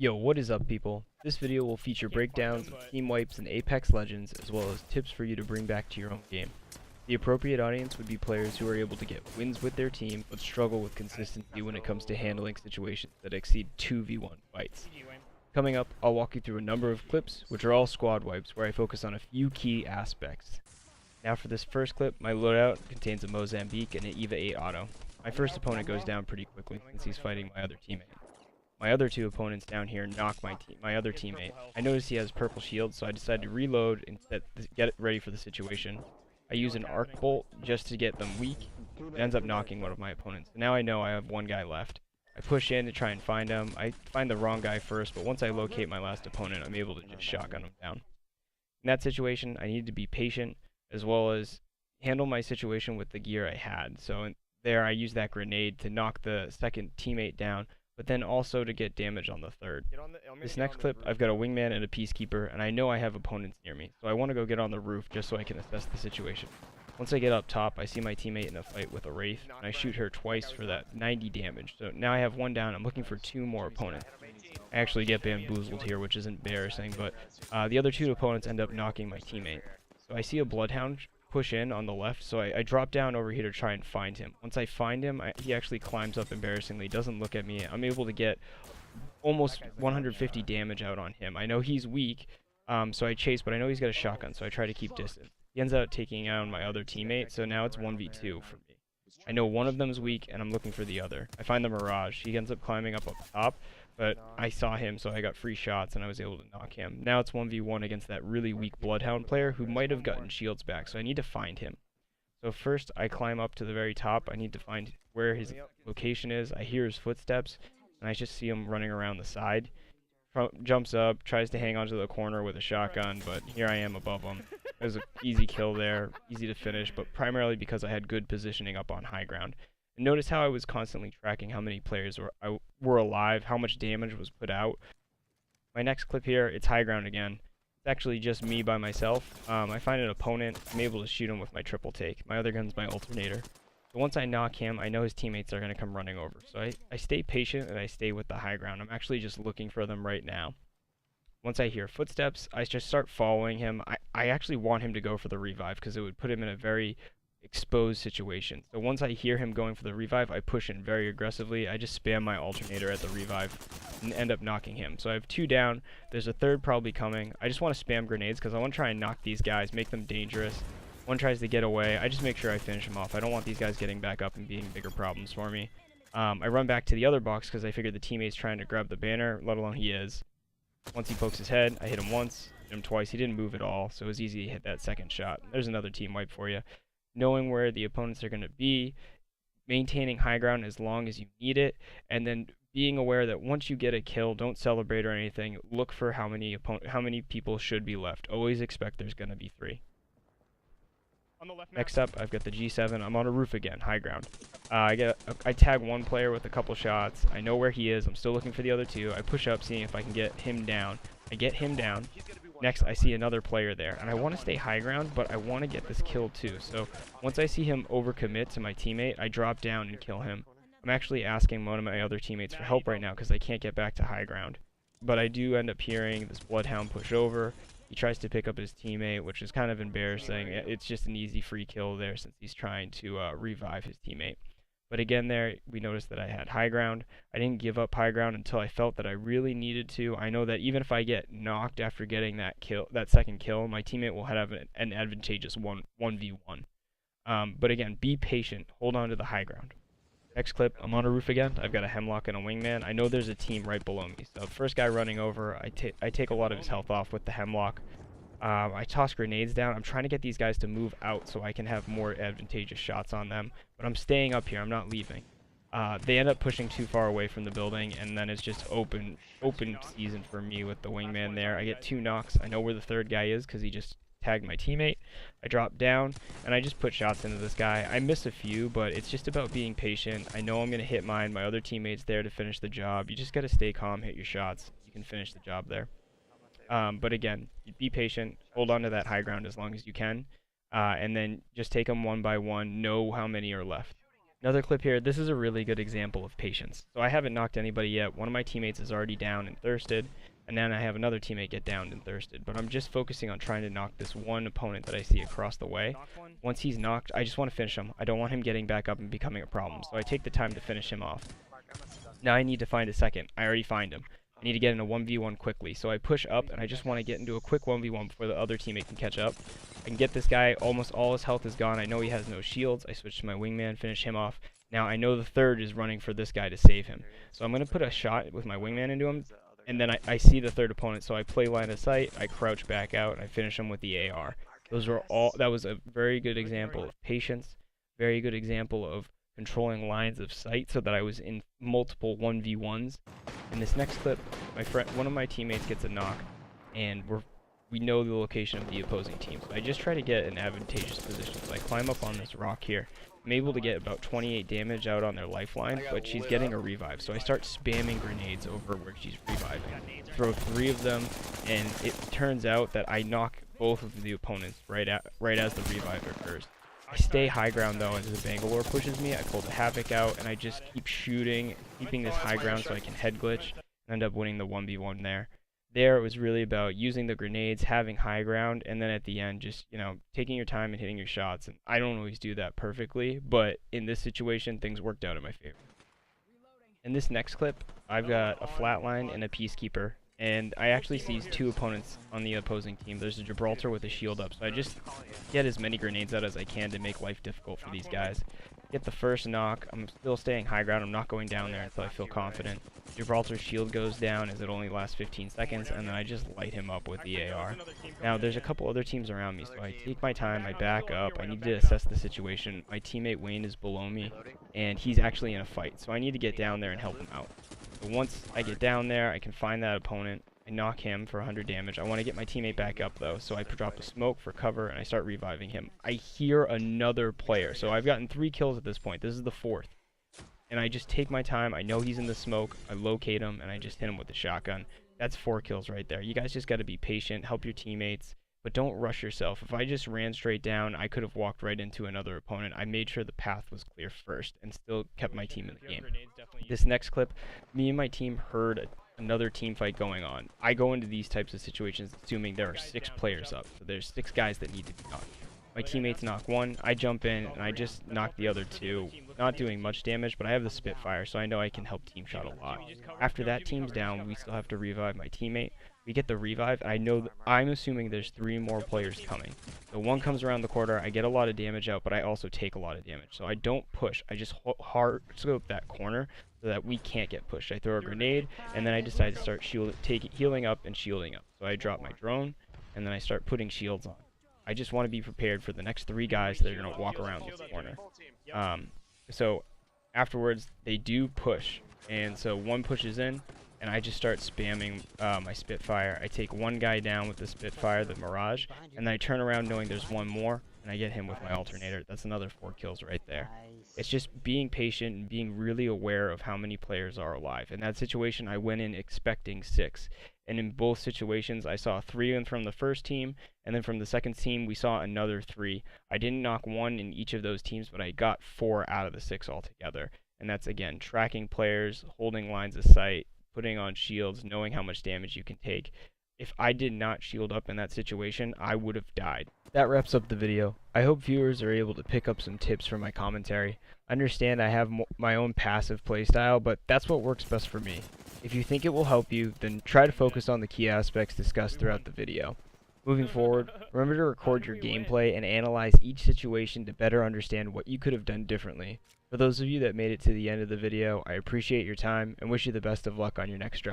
Yo, what is up, people? This video will feature breakdowns of team wipes in Apex Legends, as well as tips for you to bring back to your own game. The appropriate audience would be players who are able to get wins with their team, but struggle with consistency when it comes to handling situations that exceed 2v1 fights. Coming up, I'll walk you through a number of clips, which are all squad wipes, where I focus on a few key aspects. Now for this first clip, my loadout contains a Mozambique and an EVA 8 auto. My first opponent goes down pretty quickly since he's fighting my other teammate. My other two opponents down here knock my other teammate. I notice he has purple shield, so I decide to reload and get it ready for the situation. I use an arc bolt just to get them weak. It ends up knocking one of my opponents. Now I know I have one guy left. I push in to try and find him. I find the wrong guy first, but once I locate my last opponent, I'm able to just shotgun him down. In that situation, I needed to be patient, as well as handle my situation with the gear I had. So there I used that grenade to knock the second teammate down, but then also to get damage on the third. This next clip, I've got a wingman and a peacekeeper, and I know I have opponents near me, so I want to go get on the roof just so I can assess the situation. Once I get up top, I see my teammate in a fight with a Wraith, and I shoot her twice for that 90 damage. So now I have one down. I'm looking for two more opponents. I actually get bamboozled here, which is embarrassing, but the other two opponents end up knocking my teammate. So I see a Bloodhound push in on the left, so I drop down over here to try and find him. Once I find him, he actually climbs up embarrassingly, doesn't look at me. I'm able to get almost 150 damage out on him. I know he's weak, so I chase, but I know he's got a shotgun, so I try to keep distance. He ends up taking out my other teammate, so now it's 1v2 for me. I know one of them is weak, and I'm looking for the other. I find the Mirage. He ends up climbing up top, but I saw him, so I got free shots, and I was able to knock him. Now it's 1v1 against that really weak Bloodhound player who might have gotten shields back, so I need to find him. So first, I climb up to the very top. I need to find where his location is. I hear his footsteps, and I just see him running around the side. Jumps up, tries to hang onto the corner with a shotgun, but here I am above him. It was an easy kill there, easy to finish, but primarily because I had good positioning up on high ground. And notice how I was constantly tracking how many players were alive, how much damage was put out. My next clip here, it's high ground again. It's actually just me by myself. I find an opponent. I'm able to shoot him with my triple take. My other gun's my alternator. So once I knock him, I know his teammates are going to come running over. So I stay patient and I stay with the high ground. I'm actually just looking for them right now. Once I hear footsteps, I just start following him. I actually want him to go for the revive because it would put him in a very exposed situation. So once I hear him going for the revive, I push in very aggressively. I just spam my alternator at the revive and end up knocking him. So I have two down. There's a third probably coming. I just want to spam grenades because I want to try and knock these guys, make them dangerous. One tries to get away. I just make sure I finish him off. I don't want these guys getting back up and being bigger problems for me. I run back to the other box because I figured the teammate's trying to grab the banner, let alone he is. Once he pokes his head, I hit him once, hit him twice. He didn't move at all, so it was easy to hit that second shot. There's another team wipe for you. Knowing where the opponents are going to be, maintaining high ground as long as you need it, and then being aware that once you get a kill, don't celebrate or anything. Look for how many people should be left. Always expect there's going to be 3. Next up, I've got the G7. I'm on a roof again, high ground. I tag one player with a couple shots. I know where he is. I'm still looking for the other two. I push up, seeing if I can get him down. I get him down. Next, I see another player there, and I want to stay high ground, but I want to get this kill too. So once I see him overcommit to my teammate, I drop down and kill him. I'm actually asking one of my other teammates for help right now because I can't get back to high ground. But I do end up hearing this Bloodhound push over. He tries to pick up his teammate, which is kind of embarrassing. It's just an easy free kill there since he's trying to revive his teammate. But again there, we noticed that I had high ground. I didn't give up high ground until I felt that I really needed to. I know that even if I get knocked after getting that second kill, my teammate will have an advantageous 1v1. But again, be patient. Hold on to the high ground. Next clip, I'm on a roof again. I've got a Hemlock and a Wingman. I know there's a team right below me. So the first guy running over, I take a lot of his health off with the Hemlock. I toss grenades down. I'm trying to get these guys to move out so I can have more advantageous shots on them. But I'm staying up here. I'm not leaving. They end up pushing too far away from the building, and then it's just open season for me with the Wingman there. I get 2 knocks. I know where the third guy is because he just tagged my teammate. I drop down, and I just put shots into this guy. I miss a few, but it's just about being patient. I know I'm going to hit mine. My other teammate's there to finish the job. You just got to stay calm, hit your shots. You can finish the job there. But again, be patient. Hold on to that high ground as long as you can. And then just take them one by one. Know how many are left. Another clip here, this is a really good example of patience. So I haven't knocked anybody yet. One of my teammates is already down and thirsted, and then I have another teammate get downed and thirsted. But I'm just focusing on trying to knock this one opponent that I see across the way. Once he's knocked, I just want to finish him. I don't want him getting back up and becoming a problem, so I take the time to finish him off. Now I need to find a second. I already find him. I need to get in a 1v1 quickly, so I push up, and I just want to get into a quick 1v1 before the other teammate can catch up. I can get this guy, almost all his health is gone. I know he has no shields. I switch to my wingman, finish him off. Now I know the third is running for this guy to save him. So I'm going to put a shot with my wingman into him, and then I see the third opponent, so I play line of sight, I crouch back out, and I finish him with the AR. That was a very good example of patience, very good example of controlling lines of sight so that I was in multiple 1v1s. In this next clip, one of my teammates gets a knock, and we know the location of the opposing team. So I just try to get an advantageous position. So I climb up on this rock here. I'm able to get about 28 damage out on their lifeline, but she's getting a revive. So I start spamming grenades over where she's reviving. Throw 3 of them, and it turns out that I knock both of the opponents right as the revive occurs. I stay high ground though as the Bangalore pushes me. I pull the Havoc out, and I just keep shooting, keeping this high ground so I can head glitch, and end up winning the 1v1 there. There it was really about using the grenades, having high ground, and then at the end just, taking your time and hitting your shots. And I don't always do that perfectly, but in this situation things worked out in my favor. In this next clip, I've got a flatline and a peacekeeper, and I actually see 2 opponents on the opposing team. There's a Gibraltar with a shield up, so I just get as many grenades out as I can to make life difficult for these guys. Get the first knock. I'm still staying high ground. I'm not going down there until I feel confident. Gibraltar's shield goes down as it only lasts 15 seconds, and then I just light him up with the AR. Now, there's a couple other teams around me, so I take my time, I back up, I need to assess the situation. My teammate Wayne is below me, and he's actually in a fight, so I need to get down there and help him out. So once I get down there, I can find that opponent. I knock him for 100 damage. I want to get my teammate back up though, so I drop a smoke for cover and I start reviving him. I hear another player, so I've gotten 3 kills at this point. This is the 4th. And I just take my time. I know he's in the smoke. I locate him and I just hit him with the shotgun. That's 4 kills right there. You guys just got to be patient, help your teammates, but don't rush yourself. If I just ran straight down, I could have walked right into another opponent. I made sure the path was clear first and still kept my team in the game. This next clip, me and my team heard another team fight going on. I go into these types of situations assuming there are 6 players up, so there's 6 guys that need to be knocked. My teammates knock 1, I jump in, and I just knock the other 2, not doing much damage, but I have the Spitfire, so I know I can help team shot a lot. After that team's down, we still have to revive my teammate. We get the revive, and I know I'm assuming there's 3 more players coming. So 1 comes around the corner, I get a lot of damage out, but I also take a lot of damage. So I don't push, I just hard scope that corner so that we can't get pushed. I throw a grenade, and then I decide to start healing up and shielding up. So I drop my drone, and then I start putting shields on. I just want to be prepared for the next 3 guys that are going to walk around this corner. So afterwards, they do push, and so 1 pushes in, and I just start spamming my Spitfire. I take 1 guy down with the Spitfire, the Mirage, and then I turn around knowing there's 1 more, and I get him with my alternator. That's another 4 kills right there. It's just being patient and being really aware of how many players are alive. In that situation, I went in expecting 6. And in both situations, I saw 3 in from the first team, and then from the second team, we saw another 3. I didn't knock 1 in each of those teams, but I got 4 out of the 6 altogether. And that's, again, tracking players, holding lines of sight, putting on shields, knowing how much damage you can take. If I did not shield up in that situation, I would have died. That wraps up the video. I hope viewers are able to pick up some tips from my commentary. I understand I have my own passive playstyle, but that's what works best for me. If you think it will help you, then try to focus on the key aspects discussed throughout the video. Moving forward, remember to record your gameplay and analyze each situation to better understand what you could have done differently. For those of you that made it to the end of the video, I appreciate your time and wish you the best of luck on your next drive.